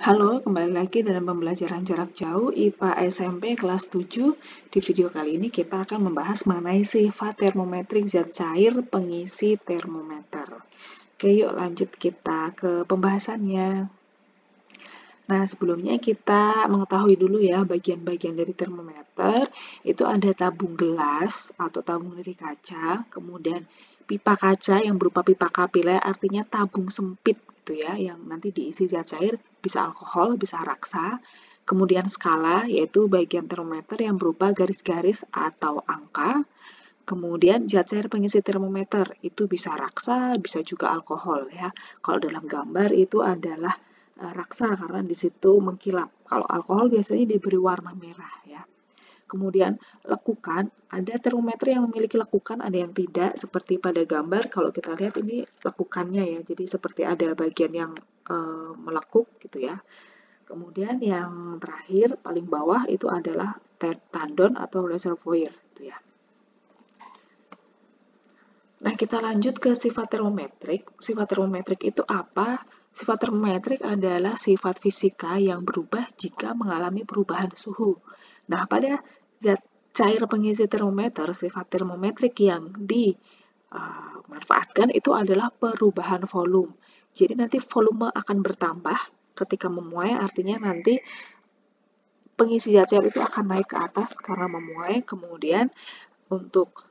Halo, kembali lagi dalam pembelajaran jarak jauh IPA SMP kelas 7. Di video kali ini kita akan membahas mengenai sifat termometrik zat cair pengisi termometer. Oke, yuk lanjut kita ke pembahasannya. Nah, sebelumnya kita mengetahui dulu ya bagian-bagian dari termometer. Itu ada tabung gelas atau tabung dari kaca, kemudian pipa kaca yang berupa pipa kapiler, artinya tabung sempit gitu ya, yang nanti diisi zat cair, bisa alkohol, bisa raksa. Kemudian skala, yaitu bagian termometer yang berupa garis-garis atau angka. Kemudian zat cair pengisi termometer, itu bisa raksa, bisa juga alkohol ya. Kalau dalam gambar itu adalah raksa karena di situ mengkilap. Kalau alkohol biasanya diberi warna merah ya. Kemudian lekukan, ada termometer yang memiliki lekukan, ada yang tidak. Seperti pada gambar, kalau kita lihat ini lekukannya ya. Jadi seperti ada bagian yang melekuk gitu ya. Kemudian yang terakhir paling bawah itu adalah tandon atau reservoir gitu ya. Nah, kita lanjut ke sifat termometrik. Sifat termometrik itu apa? Sifat termometrik adalah sifat fisika yang berubah jika mengalami perubahan suhu. Nah, pada zat cair pengisi termometer, sifat termometrik yang dimanfaatkan itu adalah perubahan volume. Jadi nanti volume akan bertambah ketika memuai, artinya nanti pengisi zat cair itu akan naik ke atas karena memuai, kemudian untuk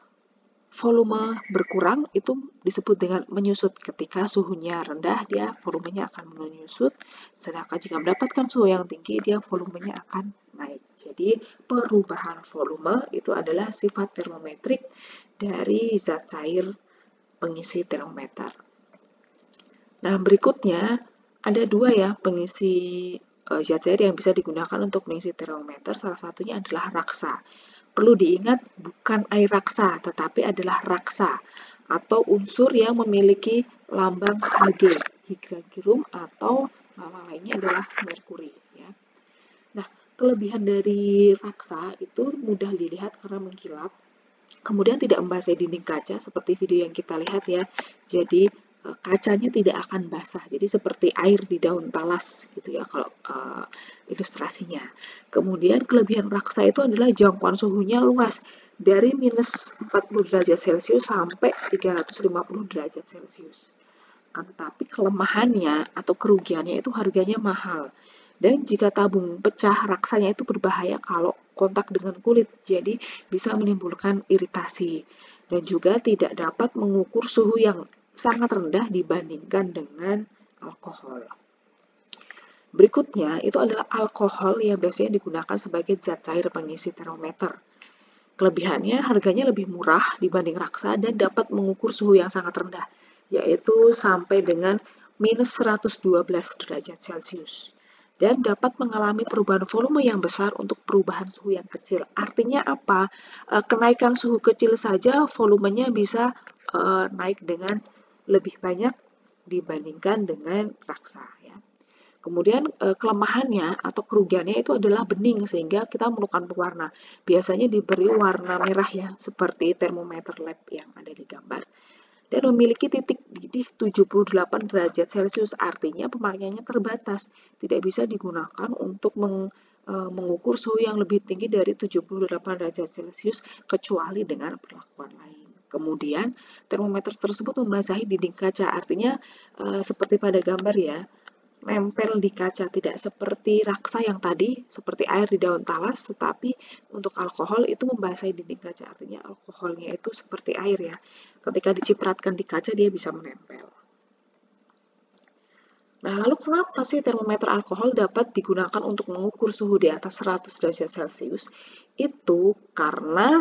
volume berkurang itu disebut dengan menyusut. Ketika suhunya rendah, dia volumenya akan menyusut. Sedangkan jika mendapatkan suhu yang tinggi, dia volumenya akan naik. Jadi perubahan volume itu adalah sifat termometrik dari zat cair pengisi termometer. Nah, berikutnya ada dua ya pengisi zat cair yang bisa digunakan untuk mengisi termometer. Salah satunya adalah raksa. Perlu diingat bukan air raksa, tetapi adalah raksa atau unsur yang memiliki lambang Hg, hidragium atau nama lainnya adalah merkuri. Ya. Nah, kelebihan dari raksa itu mudah dilihat karena mengkilap, kemudian tidak membasahi dinding kaca seperti video yang kita lihat ya. Jadi kacanya tidak akan basah. Jadi seperti air di daun talas gitu ya kalau ilustrasinya. Kemudian kelebihan raksa itu adalah jangkauan suhunya luas dari minus 40 derajat Celcius sampai 350 derajat Celcius. Tetapi kelemahannya atau kerugiannya itu harganya mahal. Dan jika tabung pecah, raksanya itu berbahaya kalau kontak dengan kulit, jadi bisa menimbulkan iritasi. Dan juga tidak dapat mengukur suhu yang sangat rendah dibandingkan dengan alkohol. Berikutnya, itu adalah alkohol yang biasanya digunakan sebagai zat cair pengisi termometer. Kelebihannya, harganya lebih murah dibanding raksa dan dapat mengukur suhu yang sangat rendah, yaitu sampai dengan minus 112 derajat Celcius. Dan dapat mengalami perubahan volume yang besar untuk perubahan suhu yang kecil. Artinya apa? Kenaikan suhu kecil saja volumenya bisa naik dengan lebih banyak dibandingkan dengan raksa. Ya. Kemudian kelemahannya atau kerugiannya itu adalah bening sehingga kita memerlukan pewarna. Biasanya diberi warna merah ya, seperti termometer lab yang ada di gambar. Dan memiliki titik didih 78 derajat Celcius, artinya pemakaiannya terbatas. Tidak bisa digunakan untuk mengukur suhu yang lebih tinggi dari 78 derajat Celcius kecuali dengan perlakuan lain. Kemudian termometer tersebut membasahi dinding kaca, artinya seperti pada gambar ya, nempel di kaca, tidak seperti raksa yang tadi, seperti air di daun talas, tetapi untuk alkohol itu membasahi dinding kaca, artinya alkoholnya itu seperti air ya. Ketika dicipratkan di kaca, dia bisa menempel. Nah, lalu kenapa sih termometer alkohol dapat digunakan untuk mengukur suhu di atas 100 derajat Celcius? Itu karena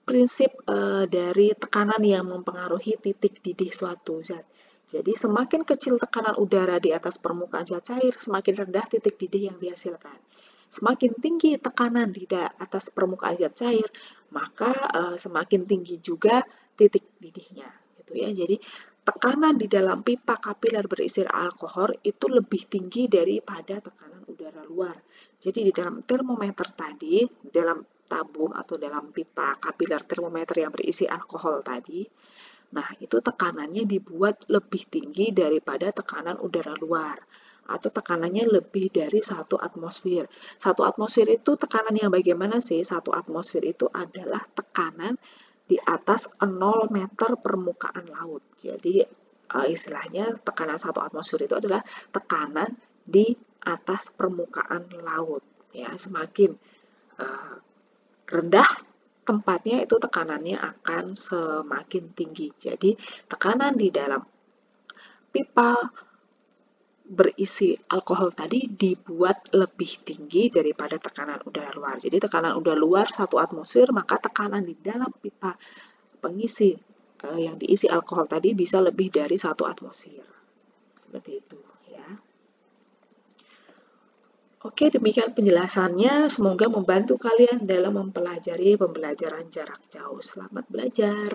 prinsip dari tekanan yang mempengaruhi titik didih suatu zat. Jadi semakin kecil tekanan udara di atas permukaan zat cair, semakin rendah titik didih yang dihasilkan. Semakin tinggi tekanan di atas permukaan zat cair, maka semakin tinggi juga titik didihnya. Gitu ya. Jadi tekanan di dalam pipa kapiler berisi alkohol itu lebih tinggi daripada tekanan udara luar. Jadi di dalam termometer tadi, di dalam tabung atau dalam pipa kapiler termometer yang berisi alkohol tadi, nah itu tekanannya dibuat lebih tinggi daripada tekanan udara luar. atau tekanannya lebih dari 1 atmosfer. 1 atmosfer itu tekanan yang bagaimana sih? 1 atmosfer itu adalah tekanan di atas 0 meter permukaan laut. Jadi istilahnya tekanan 1 atmosfer itu adalah tekanan di atas permukaan laut. Ya, semakin rendah tempatnya itu tekanannya akan semakin tinggi. Jadi tekanan di dalam pipa berisi alkohol tadi dibuat lebih tinggi daripada tekanan udara luar. Jadi tekanan udara luar 1 atmosfer, maka tekanan di dalam pipa pengisi yang diisi alkohol tadi bisa lebih dari 1 atmosfer. Seperti itu ya. Oke, demikian penjelasannya. Semoga membantu kalian dalam mempelajari pembelajaran jarak jauh. Selamat belajar.